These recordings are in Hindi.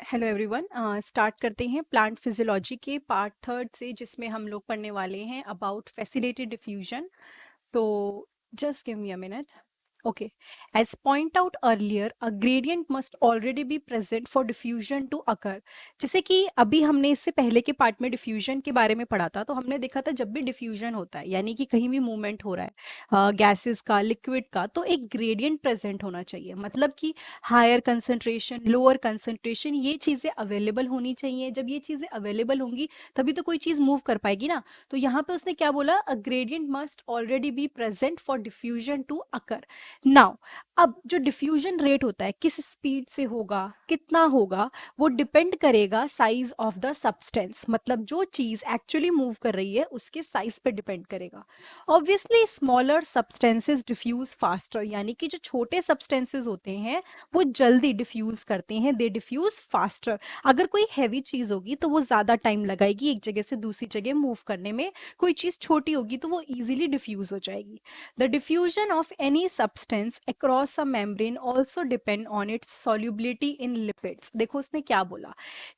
हेलो एवरीवन, स्टार्ट करते हैं प्लांट फिजियोलॉजी के पार्ट थर्ड से, जिसमें हम लोग पढ़ने वाले हैं अबाउट फैसिलिटेटेड डिफ्यूजन। तो just give me a minute. Okay, as point out earlier, a gradient must already be present for diffusion to occur. जैसे कि अभी हमने इससे पहले के पार्ट में डिफ्यूजन के बारे में पढ़ा था, तो हमने देखा था जब भी डिफ्यूजन होता है यानी कि कहीं भी मूवमेंट हो रहा है गैसेस का, लिक्विड का, तो एक ग्रेडियंट प्रेजेंट होना चाहिए। मतलब कि हायर कंसंट्रेशन, लोअर कंसंट्रेशन, ये चीज़ें अवेलेबल होनी चाहिए। जब ये चीज़ें अवेलेबल होंगी तभी तो कोई चीज़ मूव कर पाएगी ना। तो यहाँ पे उसने क्या बोला, a gradient must already be present for diffusion to occur. Now, अब जो डिफ्यूजन रेट होता है किस स्पीड से होगा, कितना होगा, वो डिपेंड करेगा साइज ऑफ द सब्सटेंस। मतलब जो चीज एक्चुअली मूव कर रही है उसके साइज पे डिपेंड करेगा। Obviously smaller substances diffuse faster, यानी कि जो छोटे सब्सटेंसेस होते हैं वो जल्दी डिफ्यूज करते हैं, दे डिफ्यूज फास्टर। अगर कोई हैवी चीज होगी तो वो ज्यादा टाइम लगाएगी एक जगह से दूसरी जगह मूव करने में। कोई चीज छोटी होगी तो वो इजीली डिफ्यूज हो जाएगी। The diffusion of any substance across a membrane also depend on its solubility in lipids. देखो उसने क्या बोला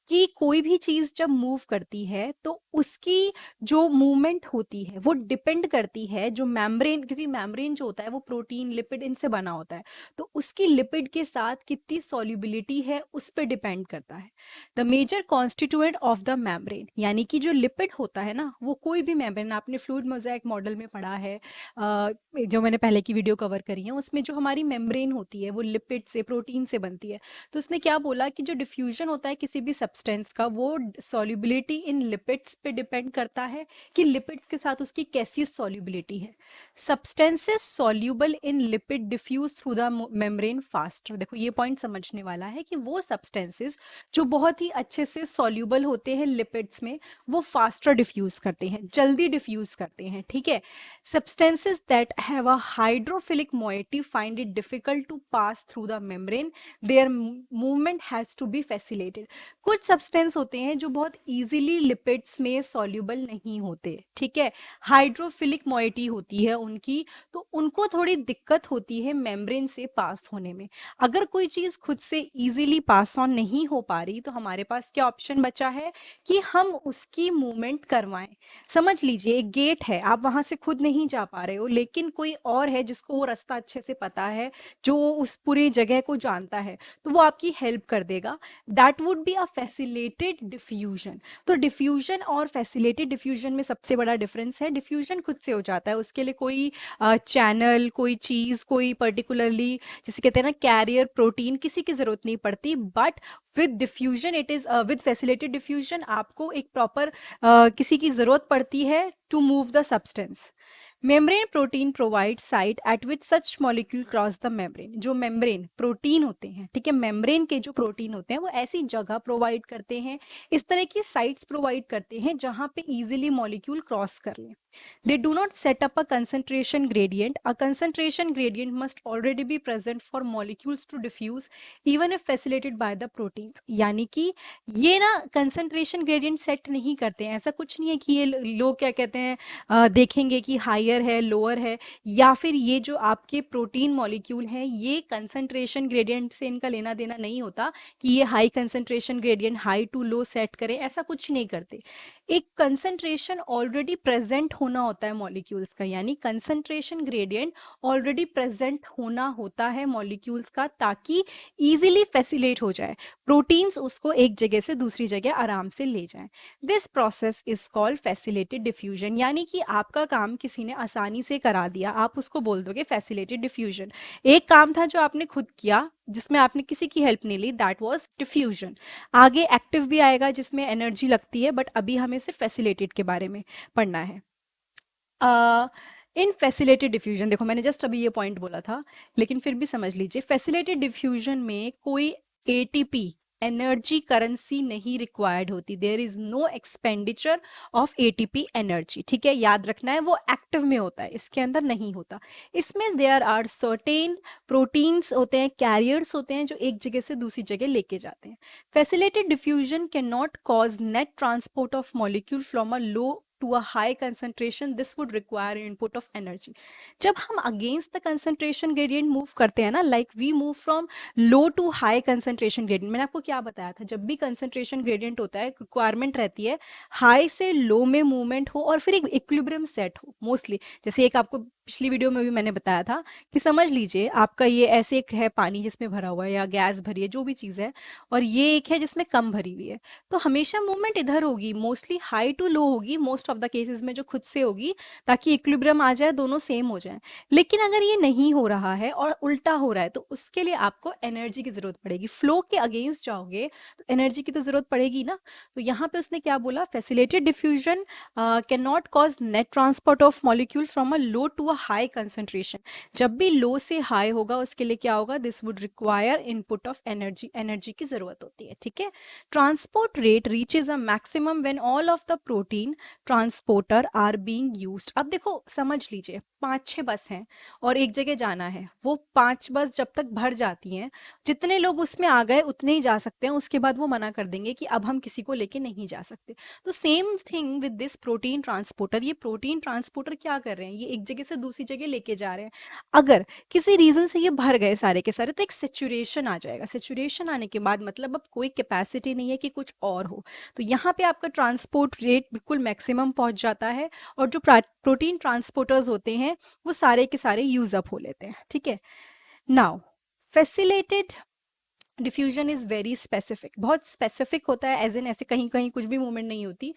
कि कोई भी चीज जब मूव करती है तो उसकी जो मूवमेंट होती है वो डिपेंड करती है जो मेम्ब्रेन, क्योंकि मेम्ब्रेन जो होता है वो प्रोटीन लिपिड इनसे बना होता है, तो उसकी लिपिड के साथ कितनी सॉल्युबिलिटी है उस पर डिपेंड करता है। The major constituent of the membrane, यानी कि जो लिपिड होता है ना, वो कोई भी मेम्ब्रेन, आपने फ्लूइड मोज़ेक मॉडल में पढ़ा है, जो मैंने पहले की वीडियो कवर करी है उसमें जो हमारी मेम्ब्रेन होती है वो लिपिड से, प्रोटीन से बनती है। तो उसने क्या बोला कि जो डिफ्यूजन होता है किसी भी सब्सटेंस का वो सॉल्युबिलिटी इन लिपिड्स पे डिपेंड करता है कि लिपिड्स के साथ उसकी कैसी सॉल्युबिलिटी है। Substances soluble in lipid diffuse through the membrane faster. देखो ये पॉइंट समझने वाला है कि वो सब्सटेंसेस जो बहुत ही अच्छे से सॉल्यूबल होते हैं लिपिड्स में वो फास्टर डिफ्यूज करते हैं, जल्दी डिफ्यूज करते हैं। ठीक है। Substances that have a hydrophilic moiety find it difficult to pass through the membrane. Their movement has to be facilitated. कुछ सब्सटेंस होते हैं जो बहुत इजीली लिपिड्स में सॉल्यूबल नहीं होते। ठीक है। हाइड्रोफिलिक मोइटी होती है उनकी, तो उनको थोड़ी दिक्कत होती है मेम्ब्रेन से पास होने में। अगर कोई चीज खुद से इजीली पास ऑन नहीं हो पा रही तो हमारे पास क्या ऑप्शन बचा है कि हम उसकी मूवमेंट करवाएं। समझ लीजिए एक गेट है, आप वहां से खुद नहीं जा पा रहे हो, लेकिन कोई और है जिसको वो रास्ता अच्छे से पता है, जो उस पूरी जगह को जानता है, तो वो आपकी हेल्प कर देगा। That would be a facilitated diffusion. तो डिफ्यूजन और फैसिलिटेटेड डिफ्यूजन में सबसे बड़ा डिफरेंस है, डिफ्यूजन खुद से हो जाता है, उसके लिए कोई चैनल, कोई चीज, कोई पर्टिकुलरली जिसे कहते हैं ना कैरियर प्रोटीन, किसी की जरूरत नहीं पड़ती। But with diffusion it is, with facilitated diffusion आपको एक प्रॉपर किसी की जरूरत पड़ती है to move the substance. Membrane protein provide site at which such molecule cross the membrane. जो मेम्ब्रेन प्रोटीन होते हैं, ठीक है, मेम्ब्रेन के जो प्रोटीन होते हैं वो ऐसी जगह प्रोवाइड करते हैं, इस तरह की साइट्स प्रोवाइड करते हैं जहां पे इजीली मॉलिक्यूल क्रॉस कर लें। They do not set up a concentration gradient. A concentration gradient must already be present for molecules to diffuse, even if facilitated by the proteins. यानी कि ये ना concentration gradient set नहीं करते हैं। ऐसा कुछ नहीं है कि ये लोग क्या कहते हैं, देखेंगे कि हायर है, लोअर है, या फिर ये जो आपके प्रोटीन मॉलिक्यूल हैं ये कंसंट्रेशन ग्रेडियंट से इनका लेना देना नहीं होता कि ये high concentration gradient high to low set करें, ऐसा कुछ नहीं करते। एक कंसंट्रेशन ऑलरेडी प्रेजेंट होना होता है मॉलिक्यूल्स का, यानी कंसंट्रेशन ग्रेडियंट ऑलरेडी प्रेजेंट होना होता है मॉलिक्यूल्स का, ताकि इजीली फैसिलेट हो जाए, प्रोटीन्स उसको एक जगह से दूसरी जगह आराम से ले जाएं। This process is called facilitated diffusion. यानी कि आपका काम किसी ने आसानी से करा दिया, आप उसको बोल दोगे फैसिलेटेड डिफ्यूजन। एक काम था जो आपने खुद किया जिसमें आपने किसी की हेल्प नहीं ली, दैट वाज डिफ्यूजन। आगे एक्टिव भी आएगा जिसमें एनर्जी लगती है, बट अभी हमें सिर्फ फैसिलेटेड के बारे में पढ़ना है। इन फैसिलेटेड डिफ्यूजन, देखो मैंने जस्ट अभी ये पॉइंट बोला था लेकिन फिर भी समझ लीजिए, फैसिलेटेड डिफ्यूजन में कोई एटीपी एनर्जी करेंसी नहीं रिक्वायर्ड होती। There is no expenditure of ATP energy. ठीक है, याद रखना है, वो एक्टिव में होता है, इसके अंदर नहीं होता। इसमें देयर आर सर्टेन प्रोटीन्स होते हैं, कैरियर्स होते हैं जो एक जगह से दूसरी जगह लेके जाते हैं। Facilitated diffusion can not cause net transport of molecule from a low to a high concentration, this would require input of energy. जब हम against the concentration gradient move करते हैं ना, like we move from low to high concentration gradient, मैंने आपको क्या बताया था, जब भी concentration gradient होता है requirement रहती है high से low में movement हो और फिर एक equilibrium set हो mostly. जैसे एक आपको पिछली वीडियो में भी मैंने बताया था कि समझ लीजिए आपका ये ऐसे एक है पानी जिसमें भरा हुआ है या गैस भरी है, जो भी चीज़ है, और ये एक है जिसमें कम भरी हुई है, तो हमेशा मूवमेंट इधर होगी, मोस्टली हाई टू लो होगी मोस्ट ऑफ द केसेस में, जो खुद से होगी ताकि इक्विलिब्रियम आ जाए, दोनों सेम हो जाए. लेकिन अगर ये नहीं हो रहा है और उल्टा हो रहा है तो उसके लिए आपको एनर्जी की जरूरत पड़ेगी. फ्लो के अगेंस्ट जाओगे तो एनर्जी की तो जरूरत पड़ेगी ना. तो यहाँ पे उसने क्या बोला, facilitated diffusion can not cause net transport of molecule from a low to a high concentration. जब भी लो से हाई होगा उसके लिए क्या होगा, this would require input of energy, energy की जरूरत होती है. ठीक है. Transport rate reaches a maximum when all of the protein transporter are being used. अब देखो समझ लीजिए 5-6 बस हैं और एक जगह जाना है, वो 5 बस जब तक भर जाती हैं, जितने लोग उसमें आ गए उतने ही जा सकते हैं, उसके बाद वो मना कर देंगे कि अब हम किसी को लेके नहीं जा सकते. तो same thing with this protein transporter. ये प्रोटीन ट्रांसपोर्टर क्या कर रहे हैं, ये एक जगह से दूसरी जगह लेके जा रहे हैं. अगर किसी रीजन से ये भर गए सारे के सारे तो एक सेचुरेशन आ जाएगा. सेचुरेशन आने के बाद मतलब अब कोई कैपेसिटी नहीं है कि कुछ और हो, तो यहाँ पे आपका ट्रांसपोर्ट रेट बिल्कुल मैक्सिमम पहुंच जाता है और जो प्रोटीन ट्रांसपोर्टर्स होते हैं वो सारे के सारे यूज अप हो लेते हैं. ठीक है. Now facilitated diffusion is very specific, बहुत स्पेसिफिक होता है, एज इन ऐसे कहीं कहीं कुछ भी मूवमेंट नहीं होती.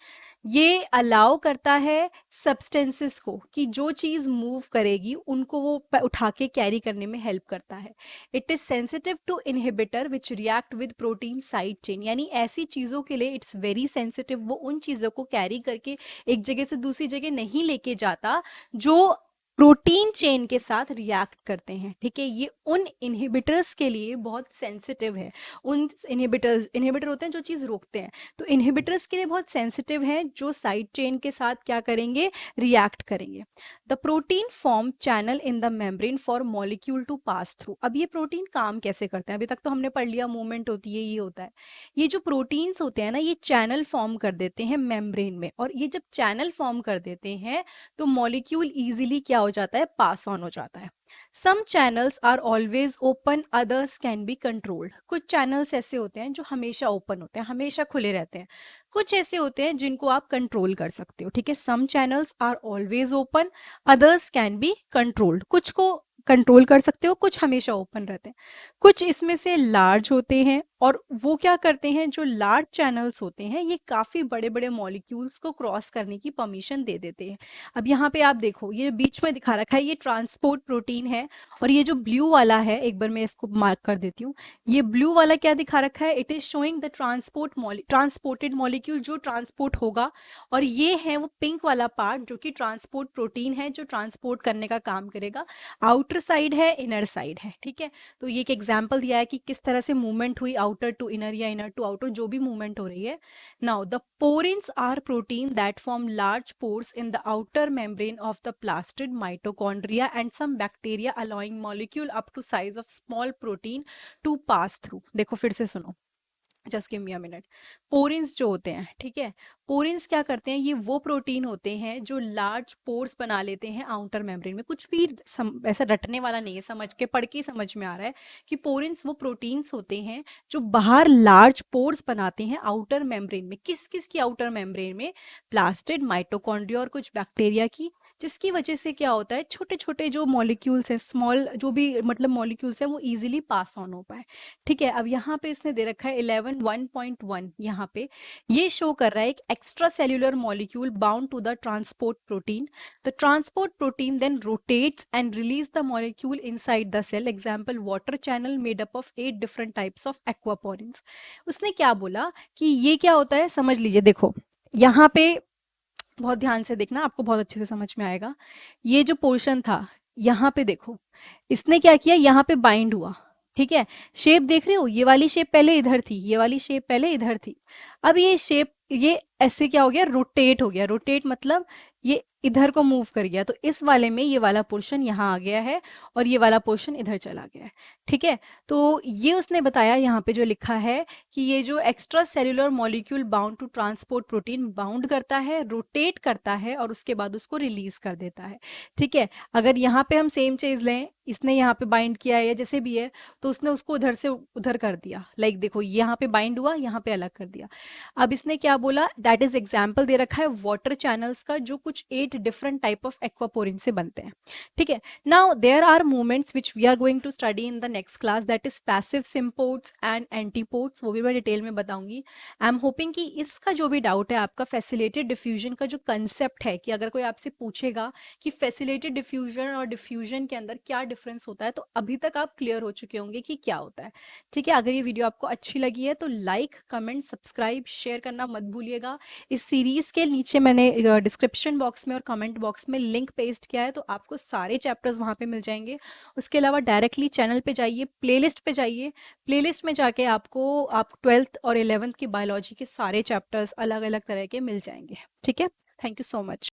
ये अलाउ करता है सब्सटेंसेस को कि जो चीज़ मूव करेगी उनको वो उठा के कैरी करने में हेल्प करता है. It is sensitive to inhibitor which react with protein side chain. यानी ऐसी चीज़ों के लिए इट्स वेरी सेंसिटिव, वो उन चीज़ों को कैरी करके एक जगह से दूसरी जगह नहीं लेके जाता जो प्रोटीन चेन के साथ रिएक्ट करते हैं. ठीक है. ये उन इनहिबिटर्स के लिए बहुत सेंसिटिव है. उन इनहिबिटर होते हैं जो चीज़ रोकते हैं, तो इनहिबिटर्स के लिए बहुत सेंसिटिव है जो साइड चेन के साथ क्या करेंगे, रिएक्ट करेंगे. The protein form channel in the membrane for molecule to pass through. अब ये प्रोटीन काम कैसे करते हैं, अभी तक तो हमने पढ़ लिया मूवमेंट होती है, ये होता है. ये जो प्रोटीन्स होते हैं ना, ये चैनल फॉर्म कर देते हैं मेम्ब्रेन में, और ये जब चैनल फॉर्म कर देते हैं तो मॉलिक्यूल इजीली क्या हो जाता है, पास ऑन हो जाता है. Some channels are always open, others can be controlled. कुछ चैनल्स ऐसे होते हैं जो हमेशा ओपन होते हैं, हमेशा खुले रहते हैं. कुछ ऐसे होते हैं जिनको आप कंट्रोल कर सकते हो. ठीक है. Some channels are always open, others can be controlled. कुछ को कंट्रोल कर सकते हो, कुछ हमेशा ओपन रहते हैं. कुछ इसमें से लार्ज होते हैं और वो क्या करते हैं, जो लार्ज चैनल्स होते हैं ये काफ़ी बड़े बड़े मॉलिक्यूल्स को क्रॉस करने की परमिशन दे देते हैं. अब यहाँ पे आप देखो, ये बीच में दिखा रखा है, ये ट्रांसपोर्ट प्रोटीन है, और ये जो ब्लू वाला है, एक बार मैं इसको मार्क कर देती हूँ, ये ब्लू वाला क्या दिखा रखा है, it is showing the transported molecule जो ट्रांसपोर्ट होगा, और ये है वो पिंक वाला पार्ट जो कि ट्रांसपोर्ट प्रोटीन है जो ट्रांसपोर्ट करने का काम करेगा. आउटर साइड है, इनर साइड है. ठीक है. तो ये एक एग्जाम्पल दिया है कि किस तरह से मूवमेंट हुई, आउटर टू इनर या इनर टू आउटर, जो भी मूवमेंट हो रही है. Now the porins are protein that form large pores in the outer membrane of the plastid mitochondria and some bacteria allowing molecule up to size of small protein to pass through. देखो फिर से सुनो, just give me a minute. Porins जो होते हैं, ठीक है, पोरिन्स क्या करते हैं, ये वो प्रोटीन होते हैं जो लार्ज पोर्स बना लेते हैं आउटर मेम्ब्रेन में. कुछ भी ऐसा रटने वाला नहीं है, समझ के पढ़ के समझ में आ रहा है कि पोरिन्स वो प्रोटीन्स होते हैं जो बाहर लार्ज पोर्स बनाते हैं आउटर मेम्ब्रेन में. किस किस की आउटर मेम्ब्रेन में, प्लास्टिड, माइटोकॉन्ड्रिया और कुछ बैक्टीरिया की, जिसकी वजह से क्या होता है, छोटे छोटे जो मॉलिक्यूल्स हैं, स्मॉल जो भी मतलब मॉलिक्यूल्स हैं, वो इजीली पास ऑन हो पाए. ठीक है. अब यहाँ पे इसने दे रखा है 11.1.1, यहाँ पे ये शो कर रहा है एक extra cellular molecule bound to the transport protein. The transport protein then rotates and release the molecule inside the cell. Example water channel made up of 8 different types of aquaporins. उसने क्या बोला कि ये क्या होता है, समझ लीजिए. देखो यहाँ पे बहुत ध्यान से देखना, आपको बहुत अच्छे से समझ में आएगा. ये जो पोर्शन था यहाँ पे देखो, इसने क्या किया, यहाँ पे बाइंड हुआ. ठीक है. शेप देख रहे हो, ये वाली शेप पहले इधर थी, ये वाली शेप पहले इधर थी. अब ये शेप, ये ऐसे क्या हो गया, रोटेट हो गया। रोटेट मतलब ये इधर को मूव कर गया, तो इस वाले में ये वाला पोर्शन यहाँ आ गया है और ये वाला पोर्शन इधर चला गया है। ठीक है, तो ये उसने बताया यहाँ पे जो लिखा है कि ये जो extra cellular molecule bound to transport protein bound करता है, रोटेट करता है और उसके बाद उसको रिलीज कर देता है। ठीक है, अगर यहाँ पे हम सेम चीज लें, इसने यहाँ पे बाइंड किया है या जैसे भी है, तो उसने उसको उधर से उधर कर दिया। लाइक देखो, यहाँ पे बाइंड हुआ, यहाँ पे अलग कर दिया। अब इसने क्या बोला, दैट इज एग्जाम्पल दे रखा है वाटर चैनल्स का, जो कुछ 8 डिफरेंट टाइप ऑफ एक्वापोरिन से बनते हैं। ठीक है, now there are movements which we are going to study in the next class, that is passive symports and antiports, वो भी मैं डिटेल में बताऊंगी। आई एम होपिंग कि इसका जो भी डाउट है आपका, फैसिलिटेटेड डिफ्यूजन का जो कंसेप्ट है, कि अगर कोई आपसे पूछेगा कि फैसिलिटेटेड डिफ्यूजन और डिफ्यूजन के अंदर क्या डिफरेंस होता है, तो अभी तक आप क्लियर हो चुके होंगे कि क्या होता है। ठीक है, अगर ये वीडियो आपको अच्छी लगी है तो लाइक, कमेंट, सब्सक्राइब, शेयर करना मत भूलिएगा। इस सीरीज के नीचे मैंने डिस्क्रिप्शन बॉक्स में और कमेंट बॉक्स में लिंक पेस्ट किया है, तो आपको सारे चैप्टर्स वहाँ पे मिल जाएंगे। उसके अलावा डायरेक्टली चैनल पे जाइए, प्लेलिस्ट पे जाइए, प्लेलिस्ट में जाके आपको आप 12th और 11th की बायोलॉजी के सारे चैप्टर्स अलग अलग तरह के मिल जाएंगे। ठीक है, थैंक यू सो मच।